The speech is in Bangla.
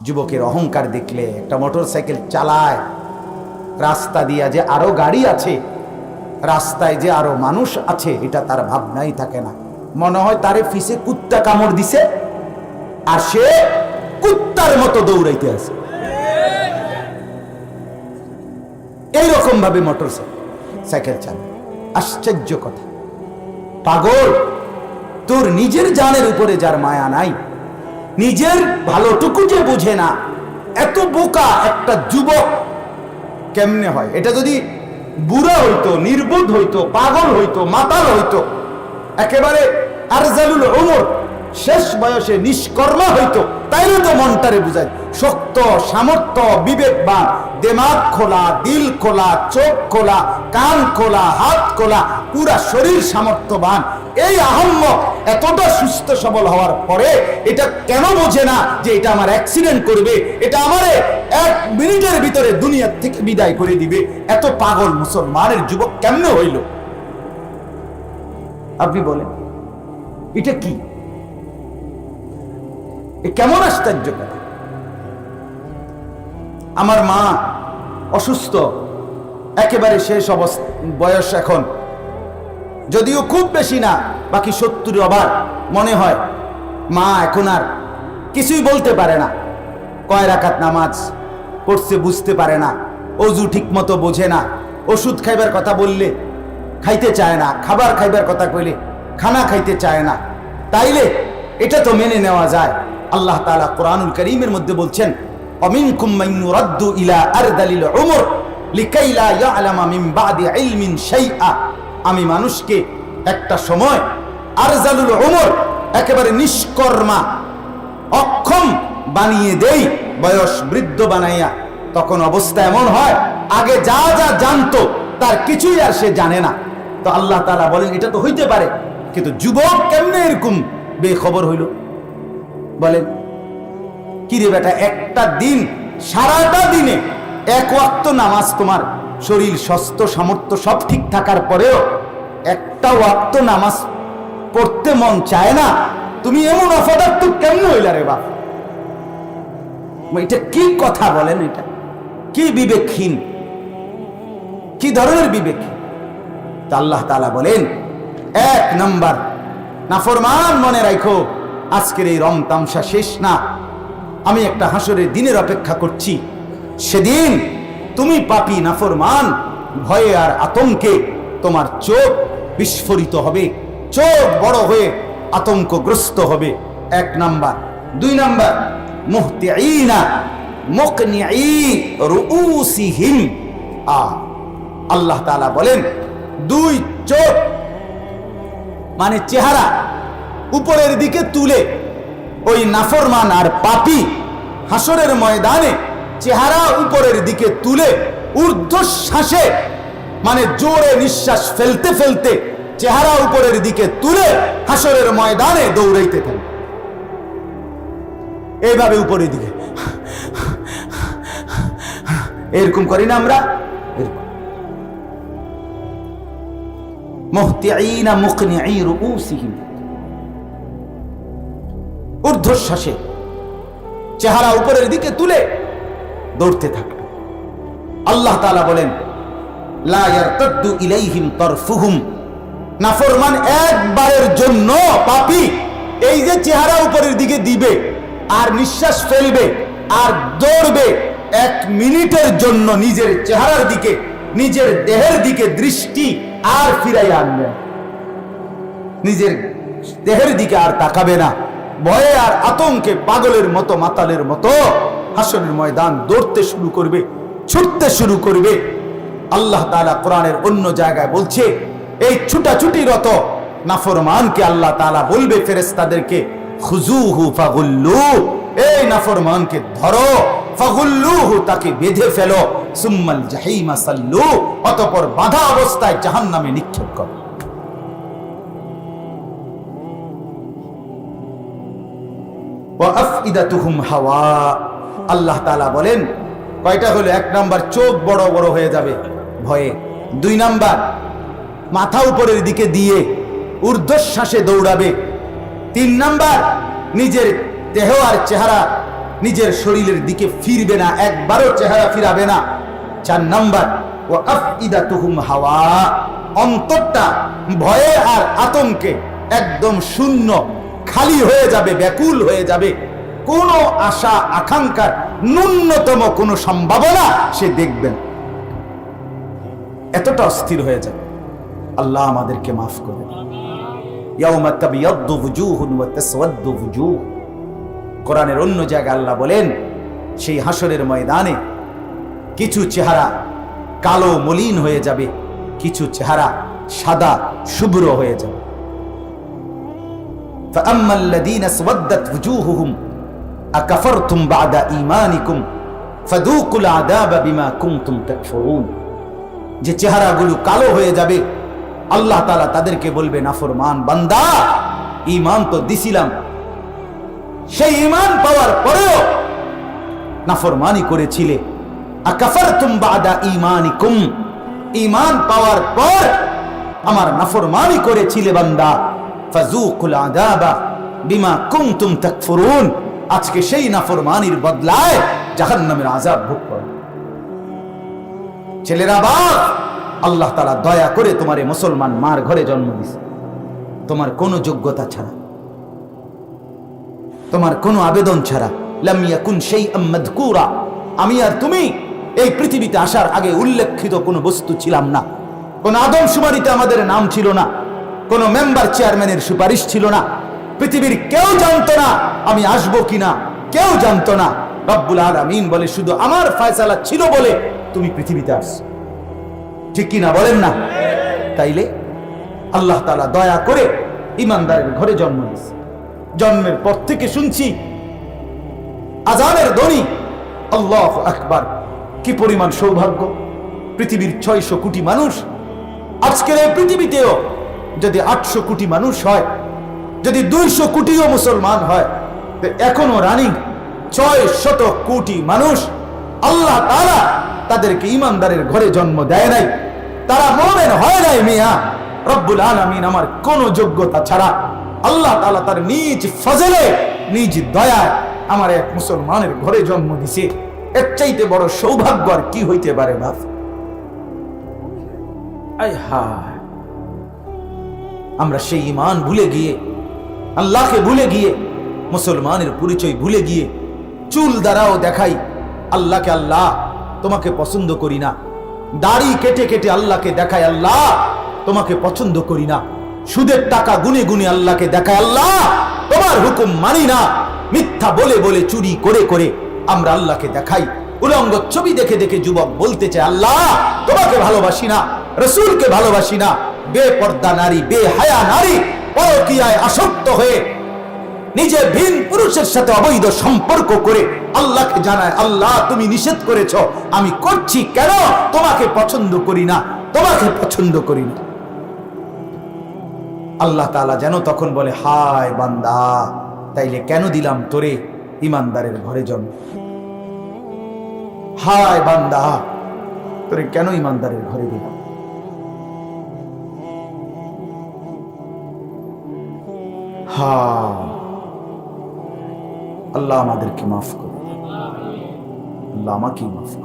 যুবকের অহংকার দেখলে, একটা মোটর সাইকেল চালায়, রাস্তা দিয়া যে আরো গাড়ি আছে, রাস্তায় যে আরো মানুষ আছে, এটা তার ভাবনাই থাকে না। মনে হয় তারে ফিসে কুত্তা কামড় দিছে আর সে কুত্তার মতো দৌড়াইতে আছে। এইরকম ভাবে মোটর সাইকেল চালায়। আশ্চর্য কথা, পাগল, তোর নিজের জানের উপরে যার মায়া নাই, নিজের ভালোটুকু যে বুঝে না, এত বোকা একটা যুবক কেমনে হয়? এটা যদি বুড়া হইতো, নির্বোধ হইতো, পাগল হইতো, মাতাল হইতো, একেবারে আরজালুল উমর, শেষ বয়সে নিষ্কর্মা হইতো, তাইলে তো মনটারে বুঝায়। শক্ত, সামর্থ্য, বিবেকবান, দিমাগ খোলা, দিল খোলা, চোখ খোলা, কান খোলা, হাত খোলা, পুরা শরীর সামর্থ্যবান এই আহম্মক এতটা সুস্থ সবল হওয়ার পরে এটা কেন বোঝে না যে এটা আমার অ্যাক্সিডেন্ট করবে, এটা আমারে 1 মিনিটের ভিতরে দুনিয়া থেকে বিদায় করে দিবে? এত পাগল মুসলমানের যুবক কেমনে হইল? আপনি বলেন, এটা কি? কেমন আশ্চর্য কথা! আমার মা অসুস্থ, একেবারে শেষ অবস্থা, বয়স এখন যদিও খুব বেশি না, বাকি 70 ওভার মনে হয়। মা এখন আর কিছুই বলতে পারে না, কয় রাকাত নামাজ পড়ছে বুঝতে পারে না, অজু ঠিক মতো বোঝে না, ওষুধ খাইবার কথা বললে খাইতে চায় না, খাবার খাইবার কথা কইলে খানা খাইতে চায় না। তাইলে এটা তো মেনে নেওয়া যায়। আল্লাহ তাআলা কোরআনুল কারীমের মধ্যে বলছেন, অমিনকুম মান ইউরাদ্দু ইলা আরদালিল উমর লিকাই লা ইয়ালামা মিন বাদি ইলমিন শাইআ। আমি মানুষকে একটা সময় আরজালুল উমর, একেবারে নিষ্কর্মা, অক্ষম বানিয়ে দেই, বয়স বৃদ্ধ বানাইয়া। তখন অবস্থা এমন হয়, আগে যা যা জানতো তার কিছুই আর সে জানে না। তো আল্লাহ তাআলা বলেন এটা তো হইতে পারে, কিন্তু যুবক কেমনে এরকম বেখবর হইল? বলেন কি রে বেটা, একটা দিন, সারাটা দিনে 1 ওয়াক্ত নামাজ, তোমার শরীর স্বাস্থ্য সামর্থ্য সব ঠিক থাকার পরেও একটা ওয়াক্ত নামাজ পড়তে মন চায় না, তুমি এমন অপদার্থ কেমনে হইলা রে বাপ? এটা কি কথা বলেন? এটা কি বিবেকহীন, কি ধরনের বিবেকহীন! তা আল্লাহ তাআলা বলেন, 1 নাম্বার নাফরমান, মনে রাখো আজকের এই রং তামসা শেষ না, আমি একটা হাসরের দিনের অপেক্ষা করছি। সেদিন তুমি পাপী নাফরমান, ভয়ে আর আতঙ্কে তোমার চোখ বিস্ফোরিত হবে, চোখ বড় হয়ে আতঙ্কগ্রস্ত হবে। 1 নাম্বার। 2 নাম্বার, মুহতিঈনা মুকনিঈ রুউসিহিম। আল্লাহ তাআলা বলেন 2 চোখ মানে চেহারা উপরের দিকে তুলে ওই নাফরমান আর পাপী হাসরের ময়দানে চেহারা উপরের দিকে তুলে ঊর্ধ্বশ্বাসে, মানে জোরে নিঃশ্বাস ফেলতে ফেলতে চেহারা উপরের দিকে তুলে হাসরের ময়দানে দৌড়াইতে থাকবে। এইভাবে উপরের দিকে এরকম করি না আমরা? মুহতিঈনা মুকনিঈ রুউসিহিম, ঊর্ধ্বশ্বাসে চেহারা উপরের দিকে তুলে দৌড়তে থাকবে। আল্লাহ তাআলা বলেন, লা ইয়ারতাদ্দু ইলাইহিম তারফুহুম। নাফরমান একবারের জন্য পাপী এই যে চেহারা উপরের দিকে দিবে আর নিঃশ্বাস ফেলবে আর দৌড়বে, 1 মিনিটের জন্য নিজের চেহারার দিকে, নিজের দেহের দিকে দৃষ্টি আর ফিরাইয়া আনবে, নিজের দেহের দিকে আর তাকাবে না। ভয়ে আর আতঙ্কে পাগলের মতো, মাতালের মতো হাসরের ময়দান দৌড়তে শুরু করবে, ছুটতে শুরু করবে। আল্লাহ তাআলা কোরআনের অন্য জায়গায় বলছে, এই ছুটাছুটিরত নাফরমানকে আল্লাহ তাআলা বলবে ফেরেশতাদেরকে, খুজুহু ফাগুল্লু, এই নাফরমানকে ধরো, ফাগুল্লুহু, তাকে বেঁধে ফেলো, সুম্মাল জাহিমা সাল্লু, অতঃপর বাঁধা অবস্থায় জাহান্নামে নিক্ষেপ করো। ওয়া আফইদাতুহুম হাওয়া। আল্লাহ তাআলা বলেন কয়টা হলো? 1 নাম্বার, চোখ বড় বড় হয়ে যাবে ভয়ে। 2 নাম্বার, মাথা উপরের দিকে দিয়ে ঊর্ধ্বশ্বাসে দৌড়াবে। 3 নাম্বার, নিজের দেহ আর চেহারা নিজের শরীরের দিকে ফিরবে না, একবারও চেহারা ফিরাবে না। 4 নাম্বার, ওয়া আফইদাতুহুম হাওয়া, অন্তরটা ভয়ে আর আতঙ্কে একদম শূন্য, খালি হয়ে যাবে, ব্যাকুল হয়ে যাবে। কোনো আশা আকাঙ্ক্ষার ন্যূনতম কোনো সম্ভাবনা সে দেখবেন, এতটা অস্থির হয়ে যাবে। আল্লাহ আমাদেরকে মাফ করবেন। ইয়াউমা তাবিয়াদ্দু ওয়ুজুহুন ওয়া তাসওয়াদ্দু ওয়ুজুহ। কোরআনের অন্য জায়গায় আল্লাহ বলেন, সেই হাসরের ময়দানে কিছু চেহারা কালো মলিন হয়ে যাবে, কিছু চেহারা সাদা শুভ্র হয়ে যাবে। فأما الذين اسودت وجوههم أكفرتم بعد إيمانكم فذوقوا العذاب بما كنتم تكفرون। যে চেহারাগুলো কালো হয়ে যাবে, আল্লাহ তাআলা তাদেরকে বলবে, নাফরমান বান্দা, ঈমান তো দিছিলাম, সেই ঈমান পাওয়ার পরেও নাফরমানি করেছিলে। আকাফারতুম বাদা ঈমানিকুম, ঈমান পাওয়ার পর আমার নাফরমানি করেছিলে বান্দা। ফাযুকুল আযাবা বিমা কুনতুম তাকফুরুন, আজকে সেই নাফরমানির বদলায় জাহান্নামের আযাব ভোগ করো। ছেলেরা, বাপ, আল্লাহ তাআলা দয়া করে তোমারে মুসলমান মার ঘরে জন্ম দিয়েছে, তোমার কোনো যোগ্যতা ছাড়া, তোমার কোনো আবেদন ছাড়া। লাম ইয়াকুন শাইআম মাযকুরা, আমি আর তুমি এই পৃথিবীতে আসার আগে উল্লেখিত কোনো বস্তু ছিলাম না, কোন আদমশুমারিতে আমাদের নাম ছিল না, কোন মেম্বার চেয়ারম্যানের সুপারিশ ছিল না, পৃথিবীর কেউ জানতো না আমি আসবো কিনা, কেউ জানতো না। রব্বুল আলামিন বলে, শুধু আমার ফয়সালা ছিল বলে তুমি পৃথিবীতে আসছো, ঠিক কিনা বলেন না? তাইলে আল্লাহ তাআলা দয়া করে ঈমানদারের ঘরে জন্ম দিয়েছে। জন্মের পর থেকে শুনছি আযানের ধ্বনি, আল্লাহু আকবার। কি পরিমাণ সৌভাগ্য! পৃথিবীর 600 কোটি মানুষ, আজকের এই পৃথিবীতেও যদি 800 কোটি মানুষ হয়, যদি 200 কোটিও মুসলমান হয়, তো এখনো রানিং 600 কোটি মানুষ। আল্লাহ তাআলা তাদেরকে ঈমানদারের ঘরে জন্ম দেয় নাই, তারা মুমিন হয় নাই। মিয়া রব্বুল আলামিন আমার কোন যোগ্যতা ছাড়া আল্লাহ তাআলা তার নিজ ফজলে, নিজ দয়ায় আমার এক মুসলমানের ঘরে জন্ম দিছে। এর চাইতে বড় সৌভাগ্য আর কি হইতে পারে বাপ? আয় হায়, আমরা সেই ঈমান ভুলে গিয়ে, আল্লাহকে ভুলে গিয়ে, মুসলমানের পরিচয় ভুলে গিয়ে চুল দ্বারাও দেখাই আল্লাহকে, আল্লাহ তোমাকে পছন্দ করি না। দাড়ি কেটে কেটে আল্লাহকে দেখায়, আল্লাহ তোমাকে পছন্দ করি না। সুদের টাকা গুনে গুনে আল্লাহকে দেখায়, আল্লাহ তোমার হুকুম মানি না। মিথ্যা বলে বলে, চুরি করে করে আমরা আল্লাহকে দেখাই। উলঙ্গ ছবি দেখে দেখে যুবক বলতে চায়, আল্লাহ তোমাকে ভালোবাসি না, রাসূলকে ভালোবাসি না। বেপর্দা নারী, বেহায়া নারী পরকীয়ায় আসক্ত হয়ে নিজে ভিন পুরুষের সাথে অবৈধ সম্পর্ক করে আল্লাহকে জানায়, আল্লাহ তুমি নিষেধ করেছো, আমি করছি কেন? তোমাকে পছন্দ করি না, তোমাকে পছন্দ করি না। আল্লাহ তাআলা যেন তখন বলে, হায় বান্দা, তাইলে কেন দিলাম তোরে ঈমানদারের ঘরে জন্ম? হায় বান্দা, তোরে কেন ঈমানদারের ঘরে দিলাম? আল্লাহ আমাদেরকে মাফ করুন, আল্লাহ আমাকে মাফ করুন।